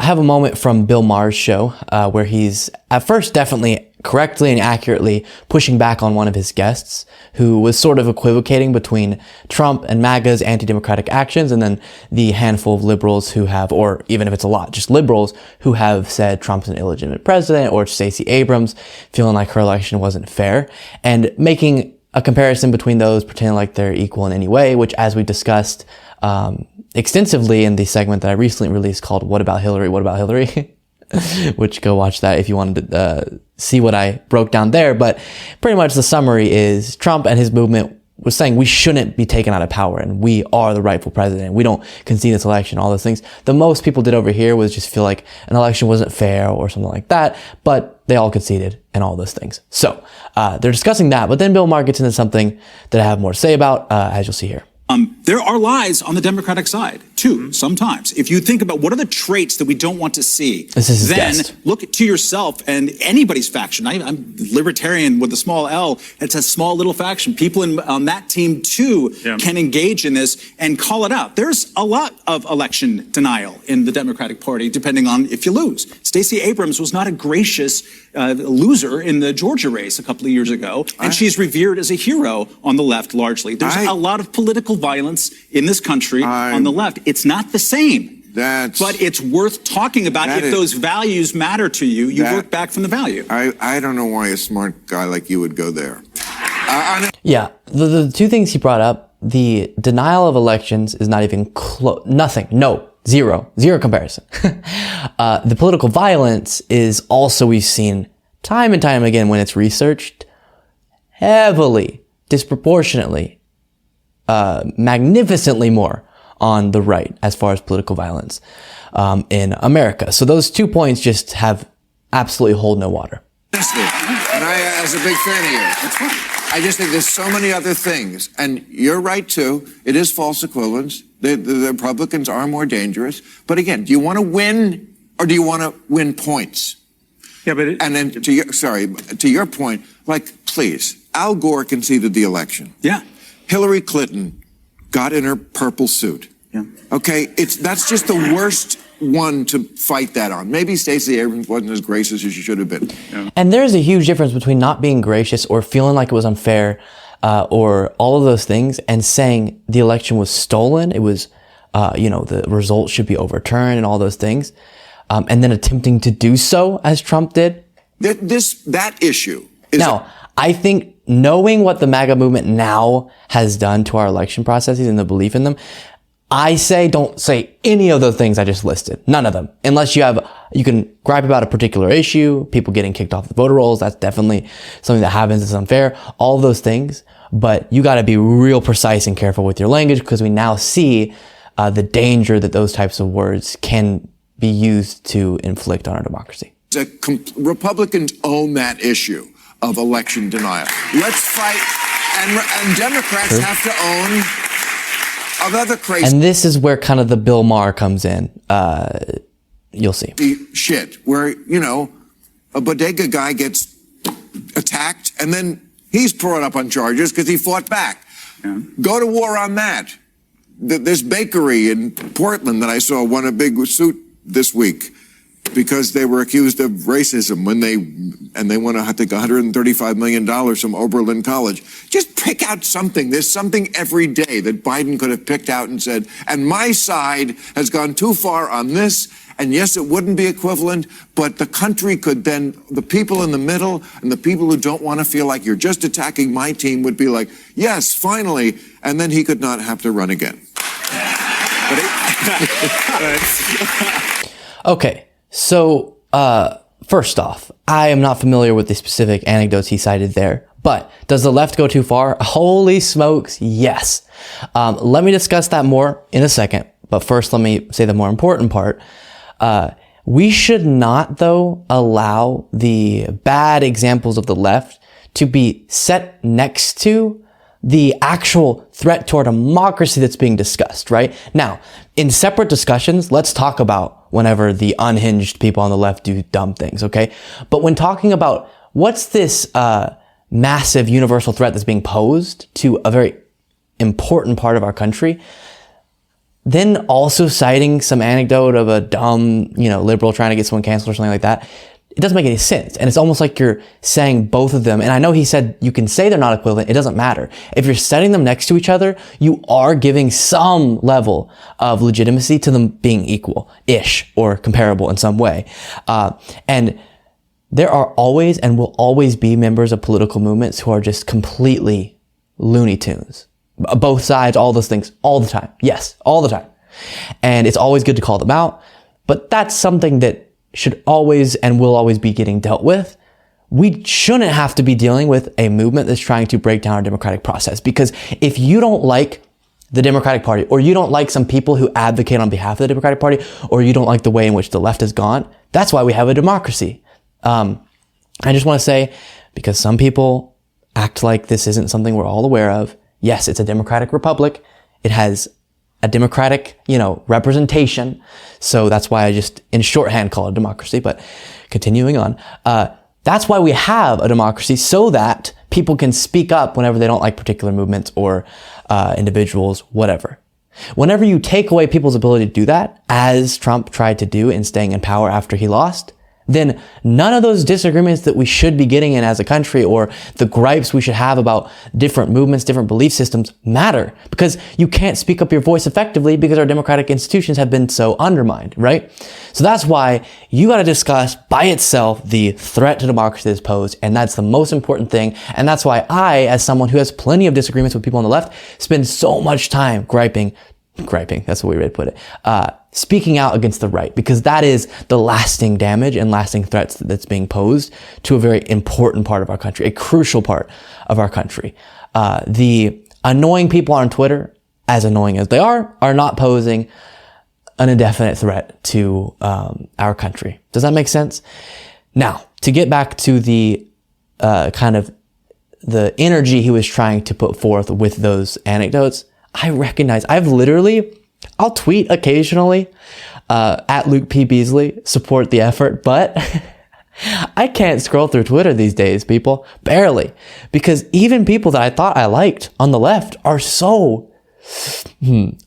have a moment from Bill Maher's show where he's at first definitely correctly and accurately pushing back on one of his guests who was sort of equivocating between Trump and MAGA's anti-democratic actions and then the handful of liberals who have, or even if it's a lot, just liberals who have said Trump's an illegitimate president, or Stacey Abrams feeling like her election wasn't fair, and making a comparison between those, pretending like they're equal in any way, which, as we discussed extensively in the segment that I recently released called What About Hillary? What About Hillary? Which go watch that if you wanted to see what I broke down there. But pretty much the summary is Trump and his movement was saying we shouldn't be taken out of power and we are the rightful president. We don't concede this election, all those things. The most people did over here was just feel like an election wasn't fair or something like that, but they all conceded and all those things. So they're discussing that, but then Bill Maher gets into something that I have more to say about, as you'll see here. There are lies on the Democratic side, too, sometimes. If you think about what are the traits that we don't want to see, then look to yourself and anybody's faction. I'm libertarian with a small L. It's a small little faction. People on that team, too, can engage in this and call it out. There's a lot of election denial in the Democratic Party, depending on if you lose. Stacey Abrams was not a gracious loser in the Georgia race a couple of years ago, and she's revered as a hero on the left, largely. There's a lot of political violence in this country on the left. It's not the same. But it's worth talking about if those values matter to you. You work back from the value. I don't know why a smart guy like you would go there. Yeah, the two things he brought up, the denial of elections is not even close. Nothing. No. Zero comparison. The political violence is also, we've seen time and time again when it's researched, heavily, disproportionately, magnificently more on the right as far as political violence in America. So those 2 points just have absolutely hold no water. And I, as a big fan of yours, that's fine. I just think there's so many other things. And you're right, too. It is false equivalence. The Republicans are more dangerous. But again, do you want to win or do you want to win points? Yeah, but and then to your point, like, please, Al Gore conceded the election. Yeah. Hillary Clinton got in her purple suit. Yeah. Okay, that's just the worst one to fight that on. Maybe Stacey Abrams wasn't as gracious as she should have been. Yeah. And there's a huge difference between not being gracious or feeling like it was unfair or all of those things and saying the election was stolen. It was, the results should be overturned and all those things. And then attempting to do so as Trump did. That issue is... Now, I think knowing what the MAGA movement now has done to our election processes and the belief in them, I say don't say any of those things I just listed. None of them. Unless you can gripe about a particular issue, people getting kicked off the voter rolls. That's definitely something that happens. It's unfair. All of those things. But you got to be real precise and careful with your language because we now see the danger that those types of words can be used to inflict on our democracy. Republicans own that issue of election denial. Let's fight. And Democrats have to own another crazy... And this is where kind of the Bill Maher comes in. You'll see. Shit, where, a bodega guy gets attacked and then he's brought up on charges because he fought back. Yeah. Go to war on that. This bakery in Portland that I saw won a big suit this week because they were accused of racism when they won, I think, $135 million from Oberlin College. Just pick out something. There's something every day that Biden could have picked out and said, and my side has gone too far on this, and yes, it wouldn't be equivalent, but the country could then, the people in the middle and the people who don't want to feel like you're just attacking my team would be like, yes, finally, and then he could not have to run again. Okay, so first off, I am not familiar with the specific anecdotes he cited there, but does the left go too far? Holy smokes, yes. Let me discuss that more in a second, but first let me say the more important part. We should not, though, allow the bad examples of the left to be set next to the actual threat to our democracy that's being discussed, right? Now, in separate discussions, let's talk about whenever the unhinged people on the left do dumb things, okay? But when talking about what's this massive universal threat that's being posed to a very important part of our country, then also citing some anecdote of a dumb, liberal trying to get someone canceled or something like that, it doesn't make any sense. And it's almost like you're saying both of them. And I know he said you can say they're not equivalent. It doesn't matter. If you're setting them next to each other, you are giving some level of legitimacy to them being equal-ish or comparable in some way. And there are always and will always be members of political movements who are just completely Looney Tunes. Both sides, all those things, all the time. Yes, all the time. And it's always good to call them out. But that's something that should always and will always be getting dealt with. We shouldn't have to be dealing with a movement that's trying to break down our democratic process. Because if you don't like the Democratic Party, or you don't like some people who advocate on behalf of the Democratic Party, or you don't like the way in which the left has gone, that's why we have a democracy. I just want to say, because some people act like this isn't something we're all aware of, yes, it's a democratic republic. It has a democratic, representation. So that's why I just, in shorthand, call it a democracy. But continuing on, that's why we have a democracy, so that people can speak up whenever they don't like particular movements or individuals, whatever. Whenever you take away people's ability to do that, as Trump tried to do in staying in power after he lost, then none of those disagreements that we should be getting in as a country, or the gripes we should have about different movements, different belief systems, matter, because you can't speak up your voice effectively because our democratic institutions have been so undermined, right? So that's why you got to discuss by itself the threat to democracy that's posed, and that's the most important thing. And that's why I, as someone who has plenty of disagreements with people on the left, spend so much time griping, that's the way we put it, speaking out against the right, because that is the lasting damage and lasting threats that's being posed to a very important part of our country, a crucial part of our country. The annoying people on Twitter, as annoying as they are not posing an indefinite threat to our country. Does that make sense? Now, to get back to the kind of the energy he was trying to put forth with those anecdotes, I recognize I'll tweet occasionally, at Luke P. Beasley, support the effort, but I can't scroll through Twitter these days, people. Barely. Because even people that I thought I liked on the left are so,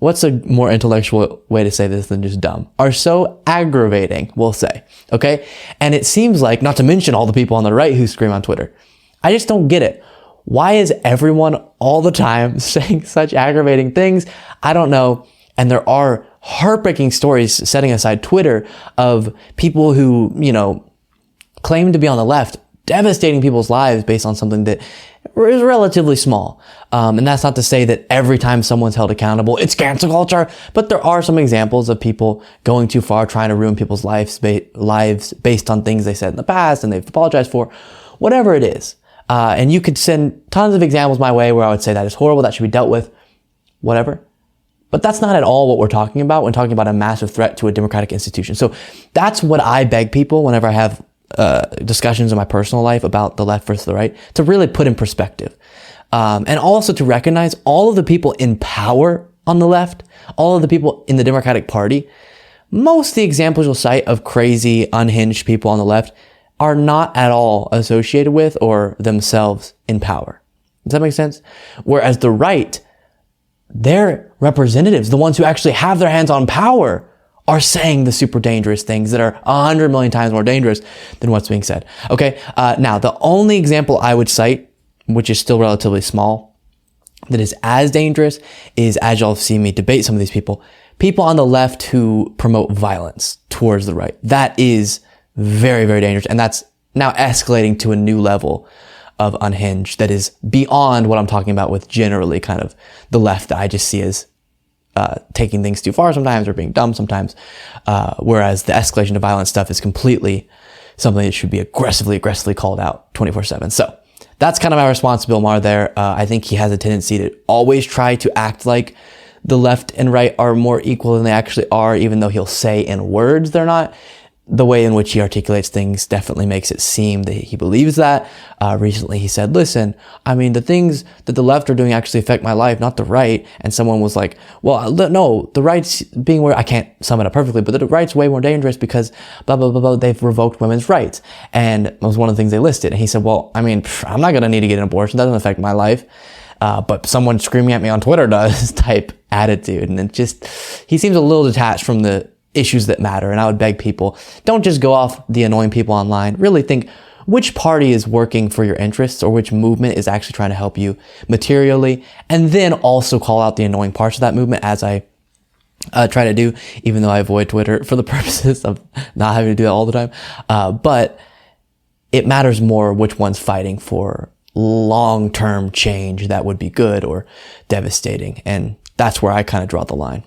what's a more intellectual way to say this than just dumb? Are so aggravating, we'll say. Okay? And it seems like, not to mention all the people on the right who scream on Twitter, I just don't get it. Why is everyone all the time saying such aggravating things? I don't know. And there are heartbreaking stories, setting aside Twitter, of people who, claim to be on the left, devastating people's lives based on something that is relatively small. And that's not to say that every time someone's held accountable, it's cancel culture. But there are some examples of people going too far, trying to ruin people's lives based on things they said in the past and they've apologized for, whatever it is. And you could send tons of examples my way where I would say that is horrible, that should be dealt with, whatever. But that's not at all what we're talking about when talking about a massive threat to a democratic institution. So that's what I beg people whenever I have discussions in my personal life about the left versus the right, to really put in perspective. And also to recognize all of the people in power on the left, all of the people in the Democratic Party. Most of the examples you'll cite of crazy, unhinged people on the left are not at all associated with or themselves in power. Does that make sense? Whereas the right, their representatives, the ones who actually have their hands on power, are saying the super dangerous things that are 100 million times more dangerous than what's being said. Okay. Now, the only example I would cite, which is still relatively small, that is as dangerous is, as y'all see me debate some of these people on the left who promote violence towards the right. That is very, very dangerous. And that's now escalating to a new level of unhinged that is beyond what I'm talking about with generally kind of the left that I just see as taking things too far sometimes or being dumb sometimes. Whereas the escalation of violence stuff is completely something that should be aggressively called out 24/7. So that's kind of my response to Bill Maher there. I think he has a tendency to always try to act like the left and right are more equal than they actually are, even though he'll say in words they're not. The way in which he articulates things definitely makes it seem that he believes that. Recently he said, listen, I mean, the things that the left are doing actually affect my life, not the right. And someone was like, well, no, the right's being where, I can't sum it up perfectly, but the right's way more dangerous because blah, blah, blah, blah, they've revoked women's rights. And it was one of the things they listed. And he said, well, I mean, I'm not going to need to get an abortion. That doesn't affect my life. but someone screaming at me on Twitter does type attitude. And he seems a little detached from the issues that matter. And I would beg people, don't just go off the annoying people online. Really think which party is working for your interests, or which movement is actually trying to help you materially. And then also call out the annoying parts of that movement, as I try to do, even though I avoid Twitter for the purposes of not having to do that all the time. But it matters more which one's fighting for long-term change that would be good or devastating. And that's where I kind of draw the line.